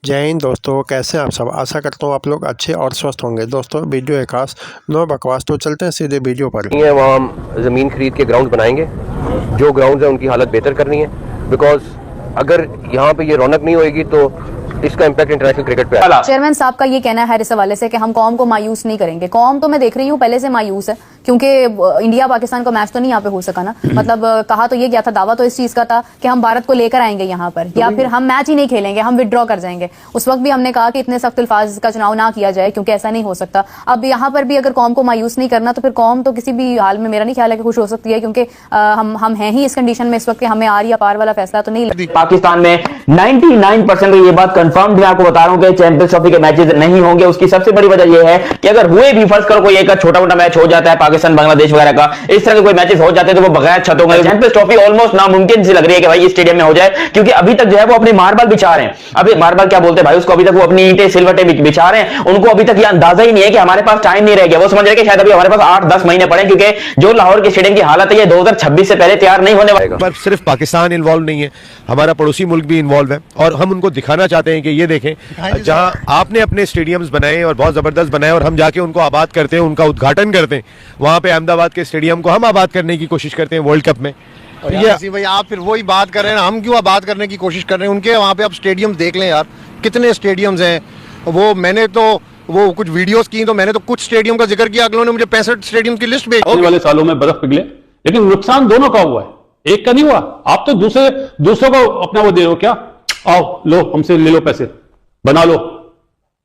जय हिंद दोस्तों, कैसे हैं आप सब। आशा करता हूँ आप लोग अच्छे और स्वस्थ होंगे। दोस्तों वीडियो एक खास नो बकवास, तो चलते हैं सीधे वीडियो पर। वहाँ हम ज़मीन खरीद के ग्राउंड बनाएंगे। जो ग्राउंड है उनकी हालत बेहतर करनी है, बिकॉज अगर यहाँ पे ये रौनक नहीं होगी तो इसका इम्पैक्ट इंटरनेशनल क्रिकेट पे आएगा। चेयरमैन साहब का ये कहना है इस हवाले से कि हम कौम को मायूस नहीं करेंगे। कौम तो मैं देख रही हूँ पहले से मायूस है, क्योंकि इंडिया पाकिस्तान का मैच तो नहीं यहाँ पे हो सका ना। मतलब कहा तो ये गया था, दावा तो इस चीज का था कि हम भारत को लेकर आएंगे यहाँ पर, या फिर हम मैच ही नहीं खेलेंगे, हम विड्रॉ कर जाएंगे। उस वक्त भी हमने कहा कि इतने सख्त अल्फाज का चुनाव ना किया जाए, क्योंकि ऐसा नहीं हो सकता। अब यहाँ पर भी अगर कौम को मायूस नहीं करना, तो फिर कौम तो किसी भी हाल में मेरा नहीं ख्याल है कि खुश हो सकती है, क्योंकि हम हैं ही इस कंडीशन में इस वक्त, हमें आर या पार वाला फैसला तो नहीं। पाकिस्तान में 99% ये बात कंफर्म, मैं आपको बता रहा हूं कि चैंपियंस ट्रॉफी के मैचेस नहीं होंगे। उसकी सबसे बड़ी वजह यह है कि अगर हुए भी, फर्ज करो कोई एक छोटा मोटा मैच हो जाता है पाकिस्तान बांग्लादेश वगैरह का, इस तरह के कोई मैचेस हो जाते हैं तो वो बगैर छतों में चैंपियंस ट्रॉफी ऑलमोस्ट नामुमकिन सी लग रही है कि भाई इस स्टेडियम में हो जाए, क्योंकि अभी तक जो है वो अपने मार्बल बिछा रहे हैं। अभी मार्बल क्या बोलते हैं भाई उसको, अभी तक वो अपनी ईंटें सिलवटें बिछा रहे हैं। उनको अभी तक ये अंदाजा ही नहीं है कि हमारे पास टाइम नहीं रह गया। वो समझ रहे हैं कि शायद अभी हमारे पास 8-10 महीने पड़े, क्योंकि जो लाहौर के स्टेडियम की हालत है ये 2026 से पहले तैयार नहीं होने वाला। पर सिर्फ पाकिस्तान इन्वॉल्व नहीं है, हमारा पड़ोसी मुल्क भी इन्वॉल्व है, और हम उनको दिखाना चाहते हैं कि ये देखें जहां आपने अपने स्टेडियम्स बनाए और बहुत जबरदस्त बनाए और हम जाके उनको आबाद करते हैं, उनका उद्घाटन करते हैं। वहां पे अहमदाबाद के स्टेडियम को हम आबाद करने की कोशिश करते हैं वर्ल्ड कप में। ये भाई आप फिर वही बात कर रहे हैं, हम क्यों आबाद करने की कोशिश कर रहे हैं? उनके वहां पे आप स्टेडियम देख लें यार, कितने स्टेडियम्स हैं। वो मैंने तो वो कुछ वीडियोस की, तो मैंने तो कुछ स्टेडियम का जिक्र किया, अगलों ने मुझे 65 स्टेडियम की लिस्ट भेजी। आने वाले सालों में बर्फ पिघले, लेकिन नुकसान दोनों का हुआ है, एक का नहीं हुआ। आप तो दूसरों को अपना वो दे रहे हो। क्या आओ लो हमसे ले लो पैसे, बना लो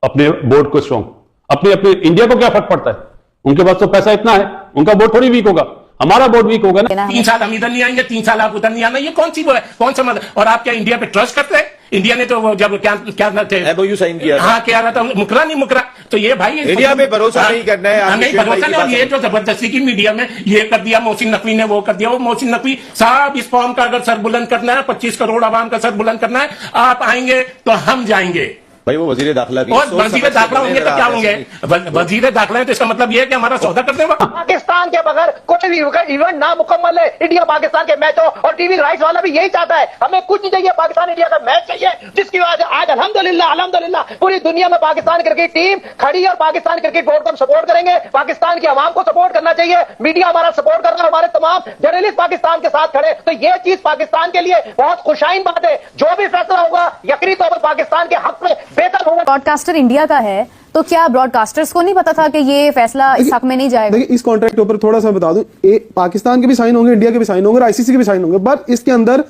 अपने बोर्ड को स्ट्रॉन्ग। अपने इंडिया को क्या फर्क पड़ता है? उनके पास तो पैसा इतना है, उनका बोर्ड थोड़ी वीक होगा, हमारा बोर्ड वीक होगा ना। 3 साल हम इधर नहीं आएंगे, 3 साल आप उधर नहीं आना, ये कौन सी वो है, कौन सा मतलब? और आप क्या इंडिया पे ट्रस्ट करते हैं? इंडिया ने तो वो जब क्या थे एमओयू साइन किया, हाँ क्या रहा था, मुकरा नहीं मुकरा। तो ये भाई इंडिया पे भरोसा नहीं करना है, नहीं भरोसा नहीं। और ये जो जबरदस्ती की मीडिया में ये कर दिया, मोहसिन नकवी ने वो कर दिया, वो मोहसिन नकवी साहब, इस कौम का अगर सर बुलंद करना है, 25 करोड़ आवाम का सर बुलंद करना है, आप आएंगे तो हम जाएंगे। भाई वो वजीर दाखिला भी, और वजीर दाखिला होंगे तो क्या होंगे? वजीर दाखिला है तो इसका मतलब ये है कि हमारा सौदा करते हैं। पाकिस्तान के बगैर कोई भी इवेंट ना मुकम्मल है। इंडिया पाकिस्तान के मैच हो, और टीवी राइट्स वाला भी यही चाहता है, हमें कुछ नहीं चाहिए, पाकिस्तान इंडिया का मैच चाहिए, जिसकी वजह से आज अल्हम्दुलिल्लाह पूरी दुनिया में पाकिस्तान क्रिकेट टीम खड़ी है, और पाकिस्तान क्रिकेट बोर्ड को हम सपोर्ट करेंगे। पाकिस्तान की आवाम को सपोर्ट करना चाहिए, मीडिया हमारा सपोर्ट कर रहा है, हमारे तमाम जर्नलिस्ट पाकिस्तान के साथ खड़े। तो ये चीज पाकिस्तान के लिए बहुत खुशाइन बात है। जो भी फैसला होगा यकीनी तौर पर पाकिस्तान के हक में बेहतर होगा। ब्रॉडकास्टर इंडिया का है, तो क्या ब्रॉडकास्टर्स को नहीं पता था कि ये फैसला इस हक में नहीं जाएगा? देखिए, इस कॉन्ट्रैक्ट के ऊपर थोड़ा सा बता दूं, पाकिस्तान के भी साइन होंगे, इंडिया के भी साइन होंगे, और आईसीसी के भी साइन होंगे, बट इसके अंदर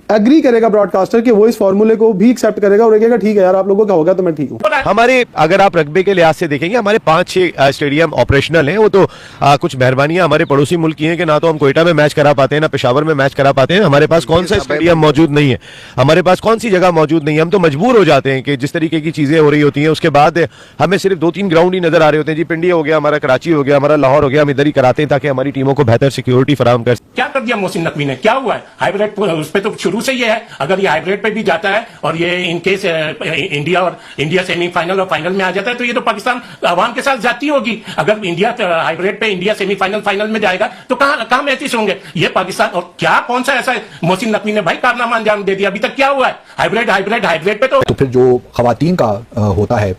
एग्री करेगा ब्रॉडकास्टर कि वो इस फॉर्मूले को भी एक्सेप्ट करेगा और कहेगा ठीक है यार, आप लोगों का होगा तो मैं ठीक हूँ। हमारे अगर आप रग्बी के लिहाज से देखेंगे, हमारे 5-6 स्टेडियम ऑपरेशनल हैं। वो तो कुछ मेहरबानियां हमारे पड़ोसी मुल्क की हैं कि ना तो हम कोयटा में मैच करा पाते हैं, ना पेशावर में मैच करा पाते हैं। हमारे पास कौन सा स्टेडियम मौजूद नहीं है, हमारे पास कौन सी जगह मौजूद नहीं है। हम तो मजबूर हो जाते हैं कि जिस तरीके की चीजें हो रही होती हैं, उसके बाद हमें सिर्फ 2-3 ग्राउंड ही नजर आ रहे होते हैं। जी पिंडी हो गया हमारा, कराची हो गया हमारा, लाहौर हो गया, हम इधर ही कराते हैं ताकि हमारी टीमों को बेहतर सिक्योरिटी फराहम कर। क्या कर दिया मोहसिन नकवी ने? क्या हुआ है? हाइब्रिड उस पर तो शुरू से ये है, अगर ये हाइब्रिड पे भी जाता है और ये इनकेस इंडिया सेमीफाइनल और फाइनल में आ जाता है, तो ये तो पाकिस्तान आवाम के साथ जाती होगी। अगर इंडिया हाइब्रिड पे इंडिया सेमीफाइनल फाइनल में जाएगा तो कहां मैचेस होंगे? ये पाकिस्तान, और क्या कौन सा ऐसा मोहसिन नकवी ने भाई कारनामा अंजाम दे दिया? अभी तक क्या हुआ है? हाइब्रिड पे तो फिर जो खवातीन का होता है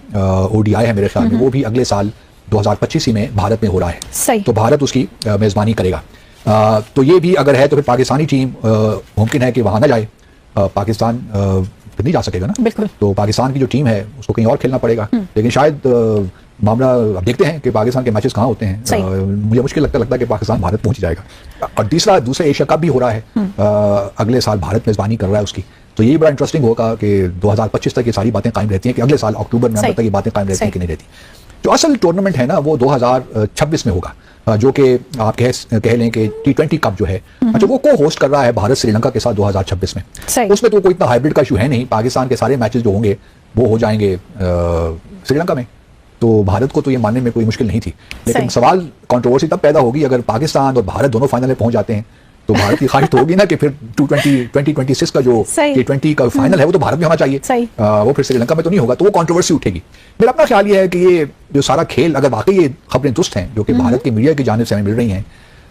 ओडीआई है मेरे ख्याल में, वो भी अगले साल 2025 में भारत में हो रहा है। सही। तो भारत उसकी मेजबानी करेगा। तो ये भी अगर है तो फिर पाकिस्तानी टीम मुमकिन है कि वहां ना जाए, पाकिस्तान फिर नहीं जा सकेगा ना। बिल्कुल। तो पाकिस्तान की जो टीम है उसको कहीं और खेलना पड़ेगा। लेकिन शायद मामला अब देखते हैं कि पाकिस्तान के मैचेस कहाँ होते हैं। मुझे मुश्किल लगता है कि पाकिस्तान भारत पहुंच जाएगा। और दूसरे एशिया कप भी हो रहा है, अगले साल भारत मेजबानी कर रहा है उसकी। तो ये बड़ा इंटरेस्टिंग होगा कि 2025 तक ये सारी बातें कायम रहती हैं, कि अगले साल अक्टूबर नवंबर तक ये बातें कायम रहती हैं कि नहीं रहती। जो असल टूर्नामेंट है ना वो 2026 में होगा, जो कि आप कह लें कि T20 कप जो है, अच्छा वो को होस्ट कर रहा है भारत श्रीलंका के साथ 2026 में। उसमें तो कोई इतना हाइब्रिड का इशू है नहीं, पाकिस्तान के सारे मैचेस जो होंगे वो हो जाएंगे श्रीलंका में। तो भारत को तो ये मानने में कोई मुश्किल नहीं थी। लेकिन सवाल कंट्रोवर्सी तब पैदा होगी अगर पाकिस्तान और भारत दोनों फाइनल में पहुंच जाते हैं, तो भारत की ख्वाहिश तो होगी ना कि फिर 2026 का जो T20 का फाइनल है वो तो भारत में होना चाहिए। वो फिर श्रीलंका में तो नहीं होगा, तो वो कंट्रोवर्सी उठेगी। मेरा अपना ख्याल ये है कि ये जो सारा खेल, अगर वाकई ये खबरें दुरुस्त हैं जो कि भारत की मीडिया की जानिब से हमें मिल रही हैं,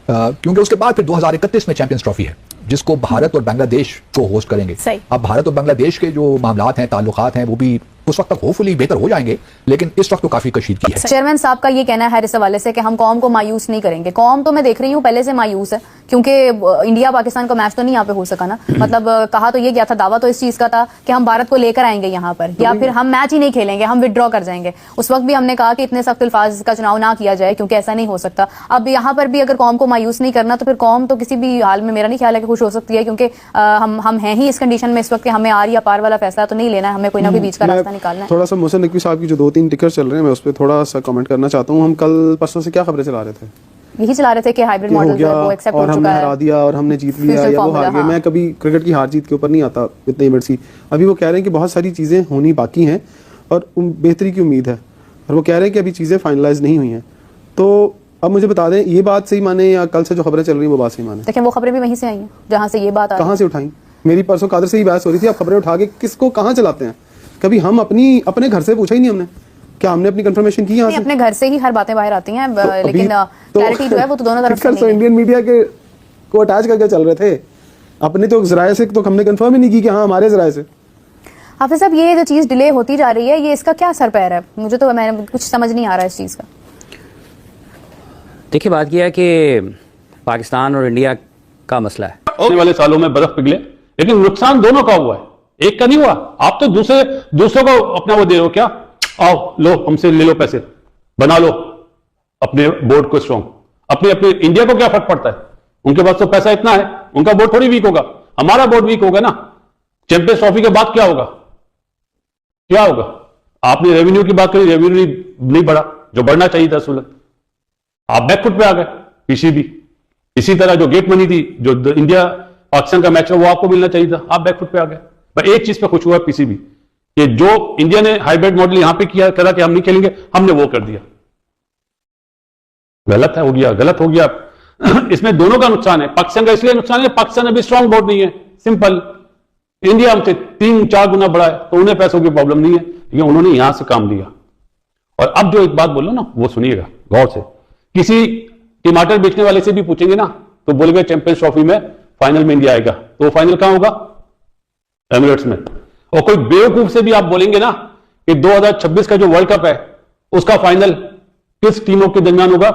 क्योंकि उसके बाद फिर 2031 में चैंपियंस ट्रॉफी है जिसको भारत और बांग्लादेश को होस्ट करेंगे। अब भारत और बांग्लादेश के जो मामलात हैं, ताल्लुकात हैं, वो भी उस वक्त तक होपफुली बेहतर हो जाएंगे, लेकिन इस वक्त तो काफी कशीदगी है। चेयरमैन साहब का ये कहना है इस हवाले से कि हम कौम को मायूस नहीं करेंगे। कौम तो मैं देख रही हूँ पहले से मायूस है, क्योंकि इंडिया पाकिस्तान का मैच तो नहीं यहाँ पे हो सका ना। मतलब कहा तो ये गया था, दावा तो इस चीज का था कि हम भारत को लेकर आएंगे यहाँ पर, या फिर हम मैच ही नहीं खेलेंगे, हम विड्रॉ कर जाएंगे। उस वक्त भी हमने कहा कि इतने सख्त अल्फाज का चुनाव ना किया जाए, क्योंकि ऐसा नहीं हो सकता। अब यहाँ पर भी अगर कौम को मायूस नहीं करना, तो फिर कौम तो किसी भी हाल में मेरा नहीं ख्याल है कि खुश हो सकती है, क्योंकि हम हैं ही इस कंडीशन में इस वक्त कि हमें आर या पार वाला फैसला तो नहीं लेना है, हमें कोई ना कोई बीच का रास्ता निकालना है। थोड़ा सा मोहसिन नकवी साहब की जो 2-3 टिकट चल रहे हैं, मैं उस पर थोड़ा सा कमेंट करना चाहता हूँ। हम कल परसों से क्या खबरें चला रहे थे? यही चला रहे थे कि हाइब्रिड मॉडल जो है वो एक्सेप्ट हो और चुका हमने है, हरा दिया और हमने जीत लिया या वो हार गए। मैं कभी क्रिकेट की हार जीत के ऊपर नहीं आता इतनी इमरसी। अभी वो कह रहे हैं कि बहुत सारी चीज़ें होनी बाकी हैं और बेहतरी की उम्मीद है, और वो कह रहे हैं कि अभी चीज़ें फाइनलाइज नहीं हुई हैं। तो अब मुझे बता दें, ये बात सही माने या कल से जो खबरें चल रही हैं वो बात सही माने? लेकिन वो खबरें भी वहीं से आई हैं जहाँ से ये बात आ रही है। कहाँ से उठाई? मेरी परसों कादर से ही बहस हो रही थी, आप खबरें उठा के किसको कहाँ चलाते हैं? कभी हम अपने घर से पूछा ही नहीं हमने, क्या हमने अपनी कंफर्मेशन की यहाँ से? अपने घर से ही हर बातें बाहर आती हैं, लेकिन क्लैरिटी जो है वो तो दोनों तरफ से नहीं है। इंडियन मीडिया के को अटैच करके चल रहे थे, अपने तो जराये से तो हमने कंफर्म ही नहीं की कि हाँ हमारे जराये से। हाफिज साहब, ये जो चीज डिले होती जा रही है, ये इसका क्या असर पैर है? मुझे तो मैं कुछ समझ नहीं आ रहा है इस चीज का। देखिए, बात यह है कि पाकिस्तान और इंडिया का मसला है। आने वाले सालों में बर्फ पिघले, लेकिन नुकसान दोनों का हुआ है, एक का नहीं हुआ। आप तो दूसरों को अपना वो दे रहे हो क्या? आओ लो, हमसे ले लो पैसे, बना लो अपने बोर्ड को स्ट्रॉन्ग। अपने इंडिया को क्या फर्क पड़ता है? उनके पास तो पैसा इतना है, उनका बोर्ड थोड़ी वीक होगा, हमारा बोर्ड वीक होगा ना। चैंपियंस ट्रॉफी के बाद क्या होगा? क्या होगा? आपने रेवेन्यू की बात करी, रेवेन्यू नहीं बढ़ा जो बढ़ना चाहिए था। सूरत आप बैकफुट पे आ गए। पीसीबी इसी तरह जो गेट मनी थी, जो इंडिया पाकिस्तान का मैच है, वो आपको मिलना चाहिए था, आप बैकफुट पे आ गए। पर एक चीज पे खुश हुआ पीसीबी, कि जो इंडिया ने हाइब्रिड मॉडल यहां पे किया करा कि हम नहीं खेलेंगे, हमने वो कर दिया। गलत है, हो गया, गलत हो गया। इसमें दोनों का नुकसान है। पाकिस्तान का इसलिए नुकसान है, पाकिस्तान अभी स्ट्रांग बोर्ड नहीं है, सिंपल। इंडिया हमसे 3-4 गुना बड़ा है, तो उन्हें पैसों की प्रॉब्लम नहीं है, लेकिन उन्होंने यहां से काम लिया। और अब जो एक बात बोलो ना, वो सुनिएगा गौर से। किसी टमाटर बेचने वाले से भी पूछेंगे ना, तो बोलेंगे चैंपियंस ट्रॉफी में फाइनल में इंडिया आएगा, तो वो फाइनल कहां होगा? एमिरेट्स में। और कोई बेवकूफ से भी आप बोलेंगे ना कि 2026 का जो वर्ल्ड कप है, उसका फाइनल किस टीमों के दरमियान होगा,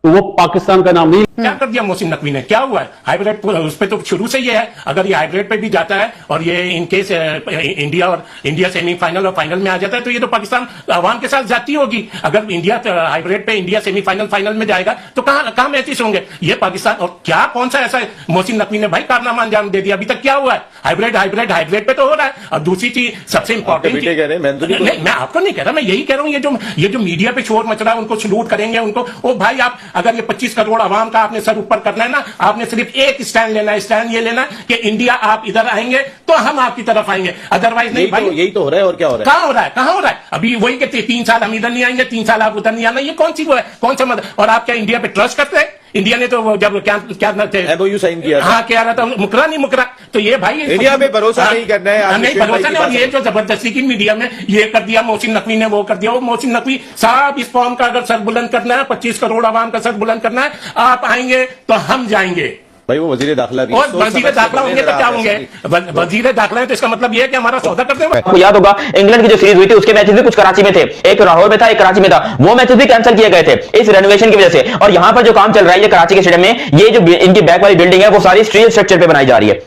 तो वो पाकिस्तान का नाम नहीं। क्या कर दिया मोहसिन नकवी ने? क्या हुआ है? हाइब्रिड उस पर तो शुरू से ये है, अगर ये हाइब्रिड पे भी जाता है और ये इनकेस इंडिया सेमीफाइनल और फाइनल में आ जाता है, तो ये तो पाकिस्तान अवाम के साथ जाती होगी। अगर इंडिया हाइब्रिड पे इंडिया सेमीफाइनल फाइनल में जाएगा, तो कहां मैचेस होंगे? ये पाकिस्तान। और क्या कौन सा ऐसा मोहसिन नकवी ने भाई कारनामा अंजाम दे दिया? अभी तक क्या हुआ है? हाइब्रिड पे तो हो रहा है। और दूसरी चीज सबसे इंपॉर्टेंट, मैं आपको नहीं कह रहा, मैं यही कह रहा हूँ, ये जो मीडिया पे शोर मच रहा है, उनको सलूट करेंगे उनको। ओ भाई, आप अगर ये 25 करोड़ आवाम का आपने सर ऊपर करना है ना, आपने सिर्फ एक स्टैंड लेना है। स्टैंड ये लेना कि इंडिया आप इधर आएंगे तो हम आपकी तरफ आएंगे, अदरवाइज नहीं। भाई यही तो हो रहा है। और क्या हो रहा है? कहां हो रहा है? अभी वही कहते 3 साल हम इधर नहीं आएंगे, 3 साल आप उधर नहीं आना। ये कौन सी वो है? कौन सा मतलब? और आप क्या इंडिया पे ट्रस्ट करते हैं? इंडिया ने तो जब क्या MOU साइन किया, हाँ क्या रहा था, मुकरा नहीं मुकरा। तो ये भाई इंडिया पे भरोसा नहीं करना है, नहीं भरोसा नहीं। और ये जो जबरदस्ती की मीडिया में ये कर दिया, मोहसिन नकवी ने वो कर दिया, वो मोहसिन नकवी साहब, इस कौम का अगर सर बुलंद करना है, 25 करोड़ आवाम का सर बुलंद करना है, आप आएंगे तो हम जाएंगे। भाई वो वजीर दाखिला भी, और वजीर दाखिला होंगे तो क्या होंगे? वजीर दाखिला है तो इसका मतलब ये है कि हमारा सौदा करते हैं। आपको याद होगा इंग्लैंड की जो सीरीज हुई थी, उसके मैचेस भी कुछ कराची में थे, एक लाहौर में था, एक कराची में था। वो मैचेस भी कैंसिल किए गए थे इस रेनोवेशन की वजह से। और यहां पर जो काम चल रहा है, ये कराची के स्टेडियम में, ये जो इनकी बैक वाली बिल्डिंग है, वो सारी स्टील स्ट्रक्चर पे बनाई जा रही है।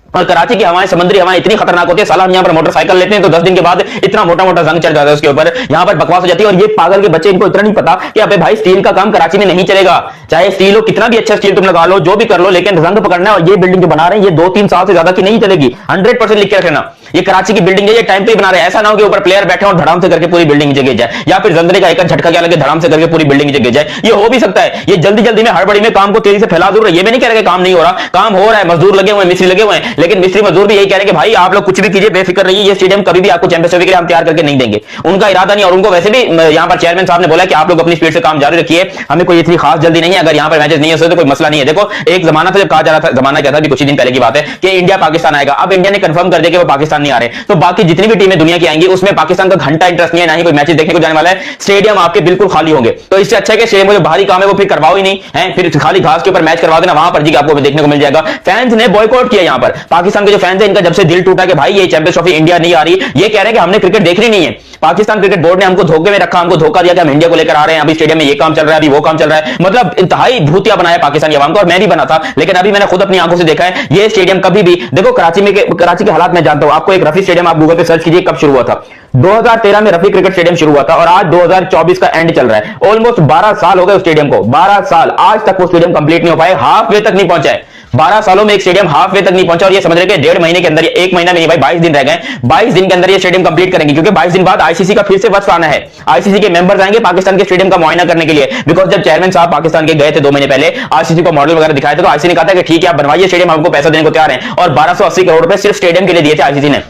और कराची की हवाएं, समुद्री हवाएं इतनी खतरनाक होती है, साला हम यहाँ पर मोटरसाइकिल लेते हैं तो 10 दिन के बाद इतना मोटा मोटा जंग चढ़ जाता है उसके ऊपर, यहाँ पर बकवास हो जाती है। और ये पागल के बच्चे, इनको इतना नहीं पता कि अबे भाई स्टील का काम कराची में नहीं चलेगा। चाहे स्टील हो, कितना भी अच्छा स्टील तुम लगा लो, जो भी कर लो, लेकिन रंग पकड़ना है। और ये बिल्डिंग जो बना रहे हैं, ये 2-3 साल से ज्यादा की नहीं चलेगी। 100% लिख के रखना, ये कराची की बिल्डिंग है, ये टाइम पे बना रहे हैं। ऐसा ना हो कि ऊपर प्लेयर बैठे और धड़ाम से करके पूरी बिल्डिंग गिर जाए, या फिर जंदरे का एक झटका क्या लगे, धड़ाम से करके पूरी बिल्डिंग गिर जाए। ये हो भी सकता है। ये जल्दी जल्दी में हड़बड़ी में काम को तेजी से फैला दूर। ये भी नहीं कह रहे काम नहीं हो रहा, काम हो रहा है, मजदूर लगे हुए हैं, मिस्त्री लगे हुए हैं, लेकिन मिस्त्री मजदूर भी यही कह रहे हैं कि भाई आप लोग कुछ भी कीजिए, बेफिक्र रहिए, ये स्टेडियम कभी भी आपको चैंपियंस ट्रॉफी के लिए हम तैयार करके नहीं देंगे। उनका इरादा नहीं। और उनको वैसे भी यहाँ पर चेयरमैन साहब ने बोला कि आप लोग अपनी स्पीड से काम जारी रखिए, हमें कोई इतनी खास जल्दी नहीं है। अगर यहाँ पर मैचेस नहीं हो सकते तो कोई मसला नहीं है। देखो, एक जमाना था जब कहा जा रहा था, जमाना क्या था, कुछ ही दिन पहले की बात है, कि इंडिया पाकिस्तान आएगा। अब इंडिया ने कंफर्म कर दिया कि वो पाकिस्तान नहीं आ रहे, तो बाकी जितनी भी टीमें दुनिया की आएंगी, उसमें पाकिस्तान का घंटा इंटरेस्ट नहीं है, ना ही कोई मैचेस देखने को जाने वाला है। स्टेडियम आपके बिल्कुल खाली होंगे। तो इससे अच्छा है कि स्टेडियम में जो बाहरी काम है वो फिर करवाओ ही नहीं है, फिर खाली घास के ऊपर मैच करवा देना, वहां पर जी आपको देखने को मिल जाएगा। फैंस ने बॉयकॉट किया यहाँ पर। पाकिस्तान के जो फैंस हैं इनका जब से दिल टूटा कि भाई ये चैंपियंस ट्रॉफी इंडिया नहीं आ रही, ये कह रहे हैं कि हमने क्रिकेट देखनी नहीं है, पाकिस्तान क्रिकेट बोर्ड ने हमको धोखे में रखा, हमको धोखा दिया कि हम इंडिया को लेकर आ रहे हैं, अभी स्टेडियम में ये काम चल रहा है, अभी वो काम चल रहा है, मतलब इंतहाई भूतिया बनाया पाकिस्तानी अवाम को। और मैं भी बना था, लेकिन अभी मैंने खुद अपनी आंखों से देखा है ये स्टेडियम कभी भी, देखो कराची के हालात मैं जानता हूं, आपको एक रफी स्टेडियम आप गूगल पे सर्च कीजिए कब शुरू हुआ था, 2013 में रफी क्रिकेट स्टेडियम शुरू हुआ था और आज 2024 का एंड चल रहा है, ऑलमोस्ट 12 साल हो गए उस स्टेडियम को, 12 साल, आज तक वो स्टेडियम कंप्लीट नहीं हो पाए, हाफ वे तक नहीं पहुंचा है, 12 सालों में एक स्टेडियम हाफ वे तक नहीं पहुंचा। और ये समझ रहे कि 1.5 महीने के अंदर, 1 महीना में नहीं भाई 22 दिन रह गए, 22 दिन के अंदर ये स्टेडियम कंप्लीट करेंगे, क्योंकि 22 दिन बाद आईसीसी का फिर से वक्फ आना है, आईसीसी के मेंबर्स आएंगे पाकिस्तान के स्टेडियम का मुआयना करने के लिए, बिकॉज जब चेयरमैन साहब पाकिस्तान के गए थे 2 महीने पहले, आईसीसी को मॉडल वगैरह दिखाए थे, तो आईसीसी ने कहा था कि ठीक है आप बनवाइए स्टेडियम, हमको पैसा देने को तैयार है, और 1280 करोड़ रुपए सिर्फ स्टेडियम के लिए दिए थे आईसीसी ने,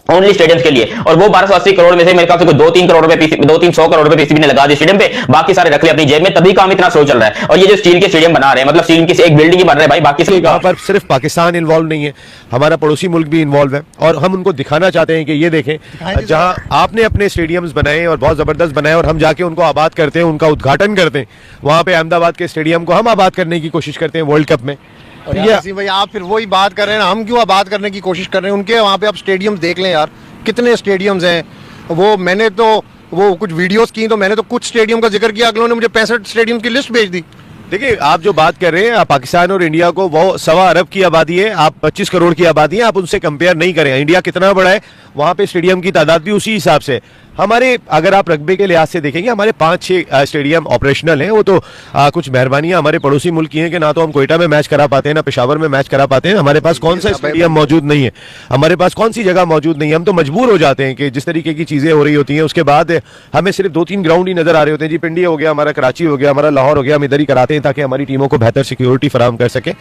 ओनली स्टेडियम के लिए। और वो 1280 करोड़ में से मेरे ख्याल से 2-3 करोड़ रुपए 200-300 करोड़ रुपए पीसीबी ने लगा दिए स्टेडियम पे, बाकी सारे रख लिए अपनी जेब में, तभी काम इतना स्लो चल रहा है। और ये जो स्टील के स्टेडियम बना रहे हैं, मतलब स्टील की एक बिल्डिंग ही बन रहा है भाई, बाकी यहाँ पर सिर्फ पाकिस्तान इन्वॉल्व नहीं है, हमारा पड़ोसी मुल्क भी इन्वॉल्व है, और हम उनको दिखाना चाहते हैं कि ये देखें जहां आपने अपने स्टेडियम्स बनाए और बहुत जबरदस्त बनाए और हम जाके उनको आबाद करते हैं, उनका उद्घाटन करते हैं, वहां पे अहमदाबाद के स्टेडियम को हम आबाद करने की कोशिश करते हैं वर्ल्ड कप में। और यार भाई आप फिर वही बात कर रहे हैं, हम क्यों आबाद करने की कोशिश कर रहे हैं, उनके वहाँ पे आप स्टेडियम देख लें यार, कितने स्टेडियम्स हैं। वो मैंने तो वो कुछ वीडियोस की, तो मैंने तो कुछ स्टेडियम का जिक्र किया, अगलों ने मुझे 65 स्टेडियम की लिस्ट भेज दी। देखिए आप जो बात कर रहे हैं, पाकिस्तान और इंडिया को, वो 1.25 अरब की आबादी है, आप 25 करोड़ की आबादी है, आप उनसे कंपेयर नहीं करें। इंडिया कितना बड़ा है, वहां पे स्टेडियम की तादाद भी उसी हिसाब से। हमारे, अगर आप रग्बी के लिहाज से देखेंगे, हमारे 5-6 स्टेडियम ऑपरेशनल हैं, वो तो कुछ मेहरबानियां हमारे पड़ोसी मुल्क की हैं कि ना तो हम कोयटा में मैच करा पाते हैं, ना पेशावर में मैच करा पाते हैं, हमारे पास कौन सा स्टेडियम मौजूद नहीं है, हमारे पास कौन सी जगह मौजूद नहीं है। हम तो मजबूर हो जाते हैं कि जिस तरीके की चीज़ें हो रही होती हैं, उसके बाद हमें सिर्फ 2-3 ग्राउंड ही नजर आ रहे होते हैं। जी पिंडी हो गया हमारा, कराची हो गया हमारा, लाहौर हो गया, हम इधर ही कराते हैं ताकि हमारी टीमों को बेहतर सिक्योरिटी फराहम कर सके।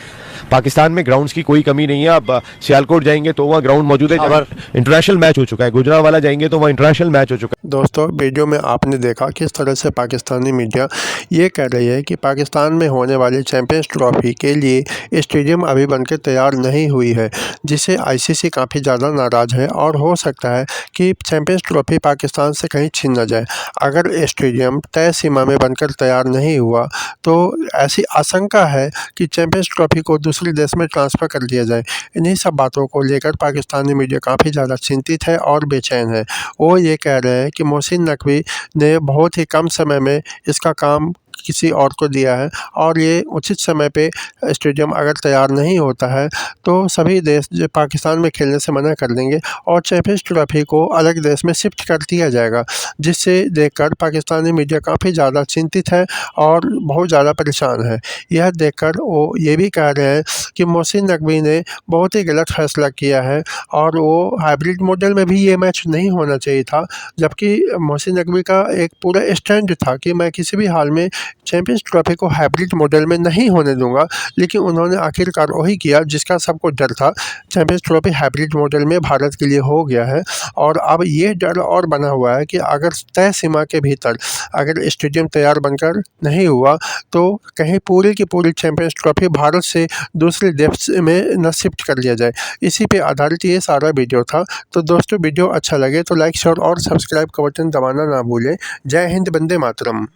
पाकिस्तान में ग्राउंड्स की कोई कमी नहीं है। आप सियालकोट जाएंगे तो वहाँ ग्राउंड मौजूद है, जहाँ इंटरनेशनल मैच हो चुका है, गुजरांवाला जाएंगे तो वहाँ इंटरनेशनल मैच हो चुका है। दोस्तों वीडियो में आपने देखा किस तरह से पाकिस्तानी मीडिया ये कह रही है कि पाकिस्तान में होने वाली चैंपियंस ट्रॉफी के लिए स्टेडियम अभी बनकर तैयार नहीं हुई है, जिससे आईसीसी काफ़ी ज़्यादा नाराज़ है और हो सकता है कि चैंपियंस ट्रॉफी पाकिस्तान से कहीं छीन न जाए। अगर स्टेडियम तय सीमा में बनकर तैयार नहीं हुआ तो ऐसी आशंका है कि चैंपियंस ट्रॉफी को दूसरे देश में ट्रांसफ़र कर दिया जाए। इन्हीं सब बातों को लेकर पाकिस्तानी मीडिया काफ़ी ज़्यादा चिंतित है और बेचैन है। वो ये कह रहे हैं कि मोहसिन नकवी ने बहुत ही कम समय में इसका काम किसी और को दिया है और ये उचित समय पे स्टेडियम अगर तैयार नहीं होता है तो सभी देश जो पाकिस्तान में खेलने से मना कर देंगे और चैंपियंस ट्रॉफी को अलग देश में शिफ्ट कर दिया जाएगा, जिससे देखकर पाकिस्तानी मीडिया काफ़ी ज़्यादा चिंतित है और बहुत ज़्यादा परेशान है। यह देखकर वो ये भी कह रहे हैं कि मोहसिन नकवी ने बहुत ही गलत फैसला किया है और वो हाइब्रिड मॉडल में भी ये मैच नहीं होना चाहिए था, जबकि मोहसिन नकवी का एक पूरा स्टैंड था कि मैं किसी भी हाल में चैंपियंस ट्रॉफी को हाइब्रिड मॉडल में नहीं होने दूंगा। लेकिन उन्होंने आखिरकार वही किया जिसका सबको डर था। चैंपियंस ट्रॉफी हाइब्रिड मॉडल में भारत के लिए हो गया है और अब ये डर और बना हुआ है कि अगर तय सीमा के भीतर अगर स्टेडियम तैयार बनकर नहीं हुआ तो कहीं पूरी की पूरी चैंपियंस ट्रॉफी भारत से दूसरे देश में न शिफ्ट कर लिया जाए। इसी पे आधारित ये सारा वीडियो था। तो दोस्तों वीडियो अच्छा लगे तो लाइक शेयर और सब्सक्राइब का बटन दबाना ना भूलें। जय हिंद, वंदे मातरम।